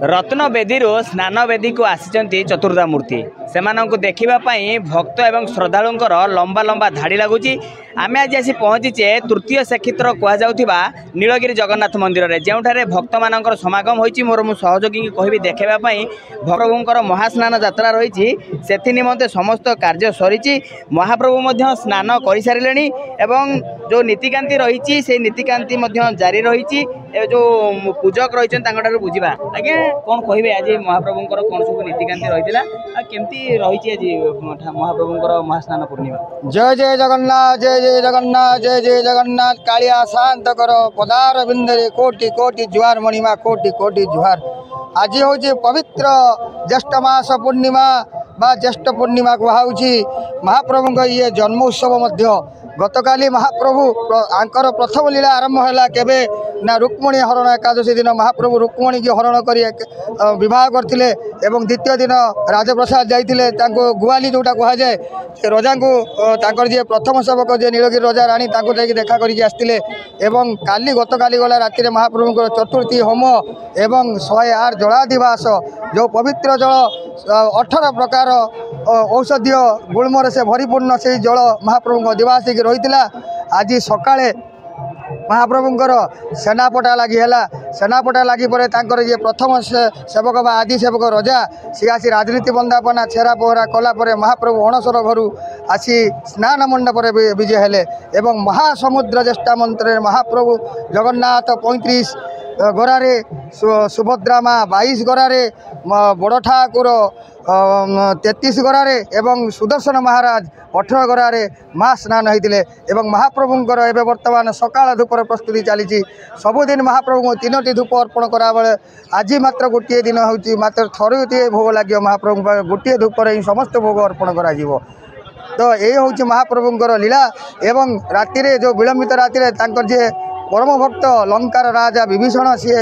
रत्न बेदी स्नान बेदी को आसी चतुर्धा मूर्ति से देखापी भक्त और श्रद्धालुंर लंबा लंबा धाड़ी लगुच आम आज आसी पहुँचीचे तृतीय श्रीक्षेत्र कहवा नीलगिरी जगन्नाथ मंदिर में जोठारे भक्त मान समागम होती मोर मु सहयोगी कहि देखापी प्रभुंर महास्नान यात्रा रही से निमंते समस्त कार्य सरी महाप्रभु स्नान कर सारे एवं जो नीतिकांति रही से नीतिकांति जारी रही जो पूजक रही बुझा आज्ञा कौन कहे आज महाप्रभुंर कौन सब नीतिकांति रही केमती रही आज महाप्रभुंर महास्नान पूर्णिमा। जय जय जगन्नाथ जय जय जगन्नाथ जय जय जगन्नाथ कालिया शांत कर पदार बिंदरे कोटि कोटि जुहार मणिमा कोटि कोटि जुहार। आज हूँ पवित्र ज्येष्ठ मास पूर्णिमा बा ज्येष्ठ पूर्णिमा कहुची महाप्रभु ये जन्मोत्सव गतकाली महाप्रभु आंकर प्रथम लीला आरंभ है केबे ना रुक्मणी हरण एकादशी दिन महाप्रभु रुक्मणी की हरण कर विवाह करते एवं द्वितीय दिन राजप्रसाद जाइए गुआली जोटा कहुए रजा को जी प्रथम सेवक जी नीलगिरी रजा राणी देखा करते एवं काली गतकाली गला राति महाप्रभु चतुर्थी होम एवं 108 जलादिवास जो पवित्र जल 18 प्रकार औषधीय गुणमर से भरीपूर्ण से जल महाप्रभु दिवास रही आज सकाळे महाप्रभुंर सेनापटा लगी है सेनापटा लगी ये प्रथम सेवक बा आदि सेवक रजा सी आसी राजनीति बंदापना छेरा पहरा कलापर महाप्रभु अणसर घर आसी स्नान मंडप विजय हेले एवं महासमुद्र ज्येष्ठा मंत्र महाप्रभु जगन्नाथ 35 गरारे सुभद्रा माँ 22 गरारे बड़ ठाकुर 33 गरारे एवं सुदर्शन महाराज 18 गरारे माँ स्नान होते एवं महाप्रभुंर एवं वर्तमान सकाल धूपर प्रस्तुति चली सबुदिन महाप्रभु 3टी धूप अर्पण करा बेले आज मात्र गोटे दिन हूँ मात्र थरे भोग लगे महाप्रभु गोटे धूपर ही समस्त भोग अर्पण करा तो ये हूँ महाप्रभुंर लीला एवं राति जो विलंबित राति जे परम भक्त लंकार राजा विभीषण सी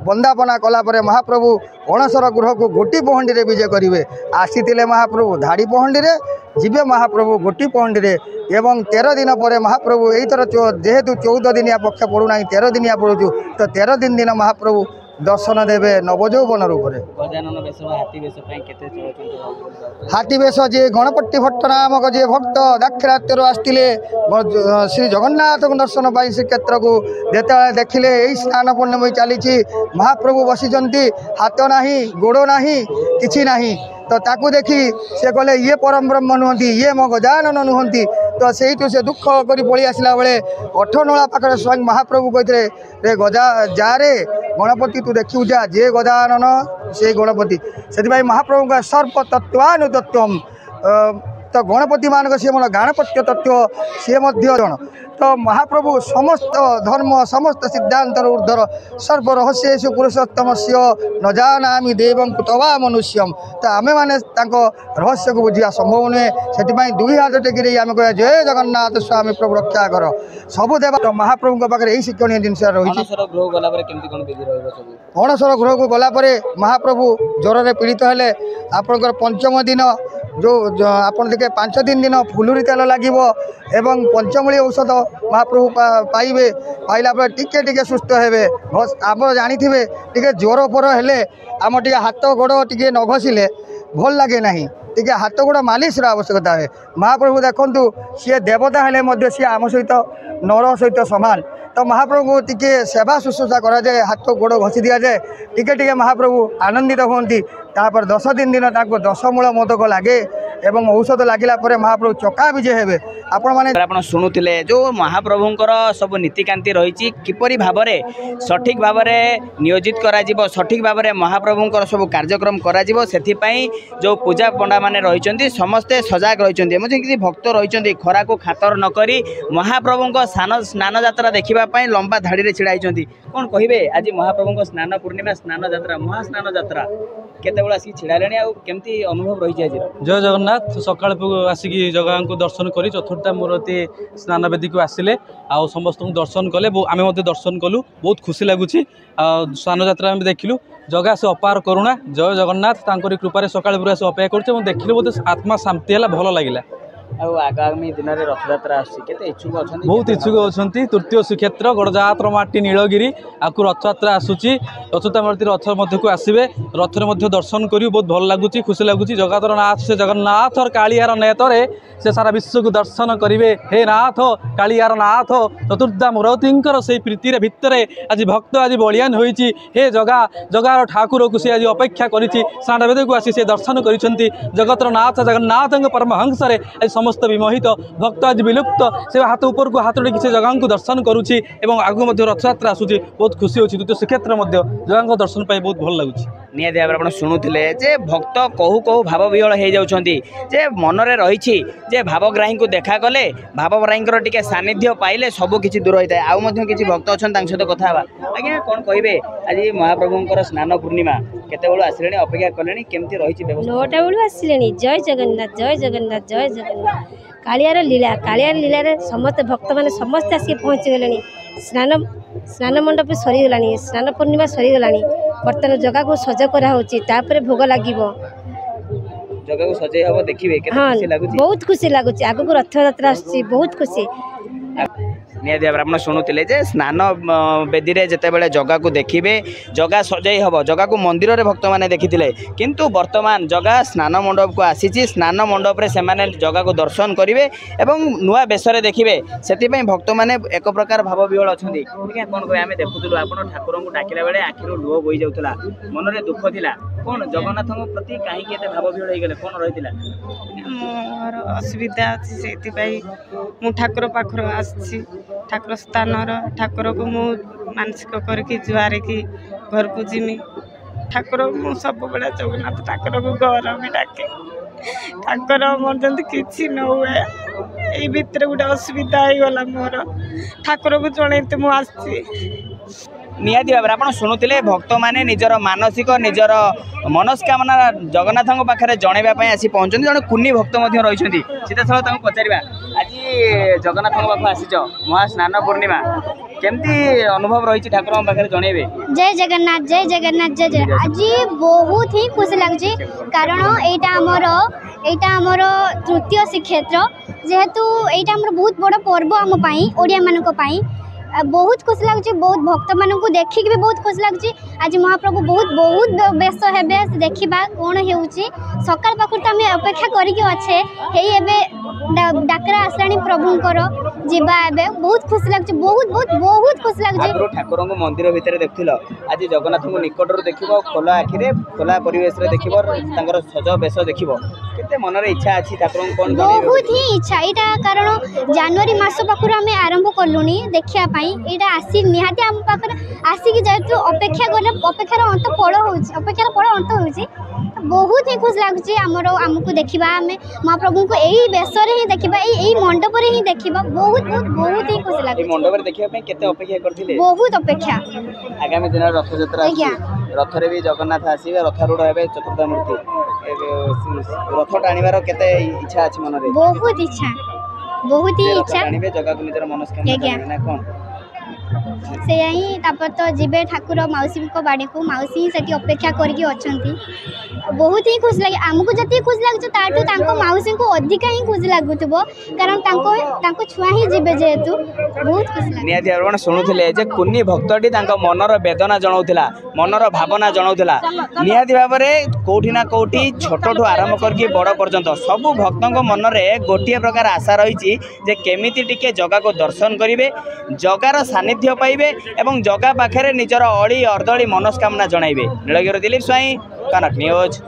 वंदापना कलापर महाप्रभु अणसर गृह को गोटी पहंडी रे विजय करेंगे आसी महाप्रभु धाड़ी पहंडी रे जीवे महाप्रभु गोटी पहंडी रे एवं 13 दिन पर महाप्रभु यही जेहेतु 14 दिनिया पक्ष पड़ूना 13 दिनिया पड़ू तो 13 दिन महाप्रभु दर्शन देवे नवजौवन रूप हाथी वेश जी गणपति भट्ट नामक जी भक्त दाक्षिणात्य आसते श्री जगन्नाथ दर्शन पाई श्रीक्षेत्र को देखिले यही स्नान पूर्णिमा चली महाप्रभु बसी हाथ ना गोड़ ना कि ना तो ताकू देखी से कहले ये परम ब्रह्म नुहति ये मो गजानन नुहति तो से दुख कर पड़ी आसला बेले 8 नला पाखे स्वयं महाप्रभु कहते रे गजा जा रे गणपति तू देखू जा जे गजानन से गणपति से महाप्रभु का सर्प तत्वानुतत्व तो गणपति मानक सी मन गाणपत्य तत्व सी जन तो महाप्रभु समस्त धर्म समस्त सिद्धांत ऊर्धर सर्वरहस्यु पुरुषोत्तम से न जानामि देवं कुतवा मनुष्यम तो आमे माने रहस्य को बुझा संभव नुहे से 2 हाथ टेकी आम कह जय जगन्नाथ स्वामी प्रभु रक्षा कर सबू देव तो महाप्रभु पाखे यही शिक्षणीय जिनस रही अणसर गृह को गलापर महाप्रभु ज्वर में पीड़ित हेले आपंकर पंचम दिन जो आप देखे 5 दिन फुलुरी तेल लगे एवं पंचमूली औषध महाप्रभु पाइबे पाइला टिके टिके सुस्थ हेबे आप जानी टे ज्वर पर हेले आम टे हाथ गोड़ टे न घसिले भल लगे ना टे हाथ गोड़ मालिश आवश्यकता है महाप्रभु देखु सी देवता हेले सी आम सहित नर सहित सामान तो महाप्रभु टिके सेवा शुश्रूषा करा जाए हाथ गोड़ घसी दि जाए टिके टिके महाप्रभु आनंदित होती तापर 10 दिन 10 मूल मोदक लगे एवं औषध लगिला परे महाप्रभु चका विजय हेबे आपण माने आपण सुनुतिले जो महाप्रभुंकर सब नीतिकांति रही किपरि भाबरे सठिक भाबरे नियोजित करा जिवो सठिक भाबरे महाप्रभुंकर सब कार्यक्रम करा जिवो सेथि पई जो पूजा पंडा माने रहिचंती समस्ते सजाग रहिचंती एमजे कि भक्त रहिचंती खरा को खातर न करी महाप्रभुंकर स्नान यात्रा देखिबा पई लंबा धाड़ी रे छिड़ाइचंती कोन कहिबे आज महाप्रभुंकर स्नान पूर्णिमा स्नान यात्रा महास्नान यात्रा केते बेला सी छिड़ालेनी आ केमती अनुभव रही आज जय जगन्नाथ सकाळ आसिक जगह को दर्शन करी चतुर्था मूर्ति स्नान वेदी को आसिले आ समस्त दर्शन कले आम दर्शन कलु बहुत खुशी लगुच स्नान यात्रा देखिलु जगह से अपार करुणा जय जगन्नाथ तांकरी कृपारे सकाळ पूरा से अपेक्षा कर देखिले बोलते आत्मा शांति है भल लगे आगामी दिन में रथयात्रा इच्छुक अच्छा बहुत इच्छुक अच्छा तृतीय श्रीक्षेत्र गड़जात माटी नीलगिरी आपको रथयात्रा आसूची रथयात्रा मूर्ति रथ को आसवे रथरे दर्शन कर बहुत भल लगुच खुशी लगुच जगतर नाथ से जगन्नाथ और कालियार नेतरे से सारा विश्व को दर्शन करेंगे हे नाथ कालियार नाथ चतुर्धा मूर्ति से प्रीतिर भितर आज भक्त आज बलियान होती हे जगा जगार ठाकुर को सी आज अपेक्षा कर स्नानवेद को आसी से दर्शन कर जगतर नाथ जगन्नाथ परमहंस आज समस्त विमोहित भक्त आज विलुप्त से हाथ ऊपर को हाथ टेक से जगह को दर्शन करुच्ची आगू रथयात्रा आसूची बहुत खुशी होती द्वितीय श्रीक्षेत्र जगह दर्शन पाई बहुत भल लगुच निहाती भाव आप शुणुले जे भक्त कहू कहू भाव विहल हो जाउछंती जे मनरे रही जे भावग्राही को देखा कले भावग्राही टिके सानिध्य पाइले सब किसी दूर होता है आउ किसी भक्त अच्छा सहित कथा आज्ञा कौन कहे आज महाप्रभुंर स्नान पूर्णिमा केते बेलू आसिले अपेक्षा कले केमती रही व्यवस्था 9टा बेलू आसिले जय जगन्नाथ जय जगन्नाथ जय जगन्नाथ कालियार लीला रे समस्त भक्त मैंने समस्त आसिक पहुँची गले स्नान मंडप सरीगला स्नान पूर्णिमा सरीगला बर्तमान जगह को सज करापर भोग लगे जगह को सजे हम देखिए हाँ बहुत खुशी लगुच आग को रथयात्रा आसुची बहुत खुशी निहाती भाव आप शुणुले जे स्नान बेदी में जिते जगह को देखिए जगह सजई हम जगह को मंदिर में भक्त मैंने देखी किंतु वर्तमान जगह स्नान मंडप को आसी स्नान मंडप रे से जगह को दर्शन करेंगे एवं नुआ बेसरे देखिए से भक्त मैंने एक प्रकार भाव विहल अच्छा कौन कह आम देखुलु आप ठाकुर को डाकिला बेले आखिर लुह बोई जाऊला मन में दुख थिला कौन जगन्नाथ प्रति कहीं भाव विहल हो गले कौन रही मोर असुविधा अच्छी ठाकुर पाखर आसी ठाकुर स्थान ठाकुर को मु मानसिक करके जुआर की घर को जिमी ठाकुर मु सब बड़ा जगन्नाथ ठाकुर को घर भी डाके ठाकुर मोर जमी किसी न हुए ये भितर गोटे असुविधा हो गला मोर ठाकुर को जन मुझे निहाती भाव आप शुणुले भक्त मैंने निजर मानसिक निजर मनस्कामना जगन्नाथ पाखे जनवाई आसी पहुँचते जड़े कुनी भक्त रही सीधा सड़क पचार आज जगन्नाथ पाख आसीच महास्नान पूर्णिमा केमती अनुभव रही ठाकुर पाखे जनइबे जय जगन्नाथ जय जगन्नाथ जय जय आज बहुत ही खुशी लगुच कारण एटा आमर तृतीय श्रीक्षेत्र जेहेतु यहाँ आमर बहुत बड़ पर्व आम ओडिया मानी बहुत खुशी लगुच बहुत भक्त मान को देखिक भी बहुत खुशी लगुच आज महाप्रभु बहुत बहुत बेस हेबे देखा कौन हो सकाल पाखु तो आम अपेक्षा करके डाकरा आसला प्रभुंर जीवा बहुत खुशी लगुच बहुत बहुत बहुत खुशी लगुच ठाकुर मंदिर भितर देख आज जगन्नाथ को निकट देख खोला आखिरे खोला परिवेश देख सज बेस देख केते मन रे इच्छा अच्छी ठाकुर कौन बहुत ही इच्छा यहाँ कारण जनवरी मास पाखु आम आरंभ कलुनी देखा यहाँ आसी निहाती आम पाखे आसिक जेहतु अपेक्षा गले अपेक्षार अंत फल अपेक्षार फल अंत हो बहुत ही खुश लगुच आमको देखा आम महाप्रभु को यही बेस ही देखा यही मंडप ही देखा बहुत बहुत बहुत ही खुश लगे मंडप देखा केते अपेक्षा करथिले बहुत अपेक्षा आगामी दिन रथयात्रा रथरे भी जगन्नाथ आसीबे रथारूढ़ हेबे चतुर्धा मूर्ति रथ टाणीबार केते इच्छा अछि मन रे बहुत इच्छा बहुत ही इच्छा जगह को निजर मनस्कामना कौन से ही तो जीवे ठाकुर मौसी बाड़ी को मौसी से अपेक्षा करके अच्छा बहुत ही खुश लगे आमको जी खुश लगे मौसी को अधिका ही खुश लगुव कारण छुआ ही जीवे जेहेतु बहुत खुश लगे शुणुले कुनी भक्तटी मनर वेदना जनाऊला मनर भावना जनाऊला निहाती भाव में कौटी ना कौटी छोटू आरंभ करके बड़ पर्यंत सबू भक्तों मन में गोटे प्रकार आशा रही केमिति टिके जगह को दर्शन करेंगे जगार सानिध्य पाइबे एवं जगह पाखे निजर अली अर्दली मनस्कामना जणाइबे। नीलगिरी दिलीप स्वाई, कनक न्यूज।